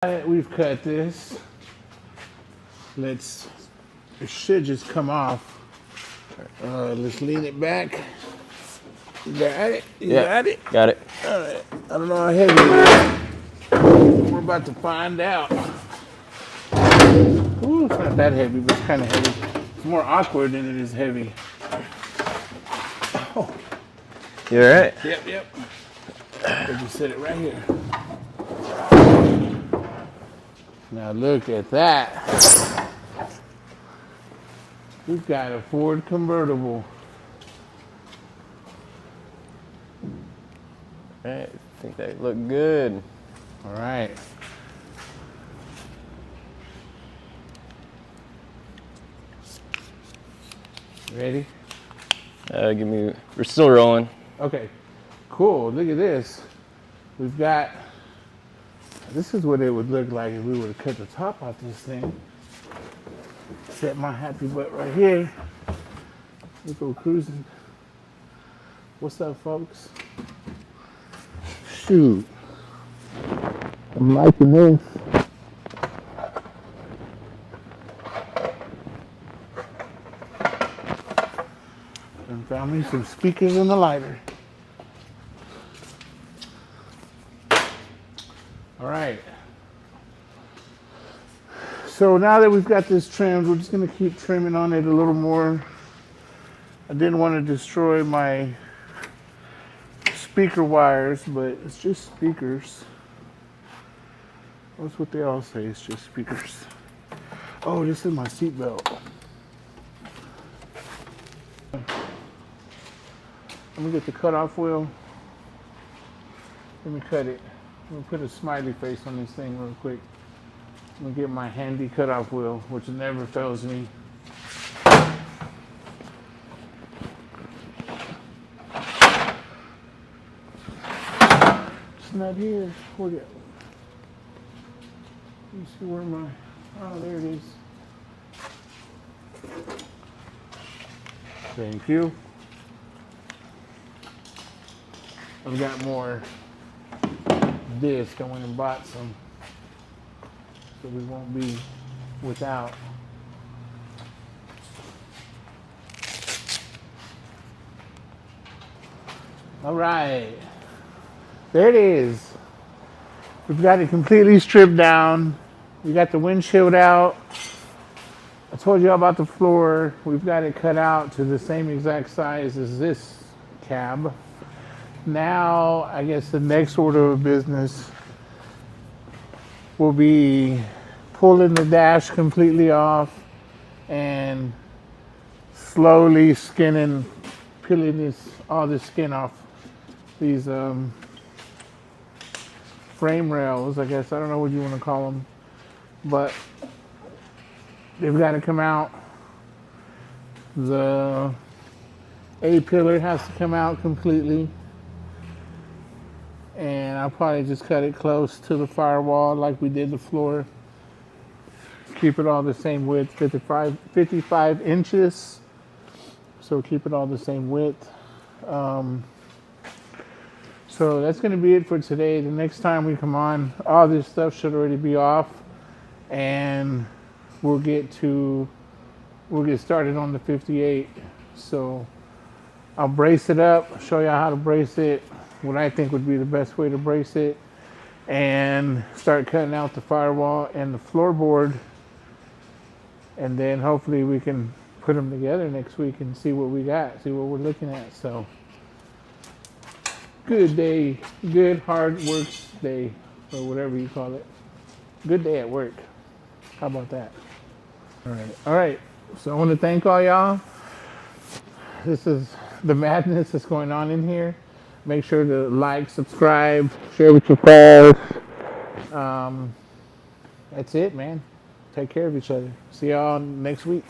We've cut this. It should just come off. Let's lean it back. You got it? You got it? Got it. All right. I don't know how heavy it is. We're about to find out. Ooh, it's not that heavy, but it's kind of heavy. It's more awkward than it is heavy. Oh. You all right? Yep. I'll just set it right here. Now look at that. We've got a Ford convertible. All right. I think they look good. All right. Ready? We're still rolling. Okay. Cool. Look at this. We've got, this is what it would look like if we would have cut the top off this thing. Set my happy butt right here. We go cruising. What's up, folks? Shoot. I'm liking this. And found me some speakers in the lighter. All right. So now that we've got this trimmed, we're just going to keep trimming on it a little more. I didn't want to destroy my speaker wires, but it's just speakers. That's what they all say, it's just speakers. Oh, this is my seatbelt. Let me get the cutoff wheel. Let me cut it. I'm gonna put a smiley face on this thing real quick. I'm gonna get my handy cutoff wheel, which never fails me. It's not here. Where'd it? Let me see where my, oh, there it is. Thank you. I've got more disc. I went and bought some, so we won't be without. All right, there it is. We've got it completely stripped down. We got the windshield out. I told you about the floor. We've got it cut out to the same exact size as this cab. Now, I guess the next order of business will be pulling the dash completely off and slowly peeling all this skin off these frame rails, I guess. I don't know what you want to call them, but they've got to come out. The A-pillar has to come out completely. And I'll probably just cut it close to the firewall like we did the floor. Keep it all the same width, 55 inches. So keep it all the same width. So that's going to be it for today. The next time we come on, all this stuff should already be off. And we'll get started on the 58. So I'll brace it up, show you how to brace it, what I think would be the best way to brace it, and start cutting out the firewall and the floorboard, and then hopefully we can put them together next week and see what we got, see what we're looking at. So good day, good hard work day, or whatever you call it. Good day at work. How about that? All right, so I want to thank all y'all. This is the madness that's going on in here. Make sure to like, subscribe, share with your friends. That's it, man. Take care of each other. See y'all next week.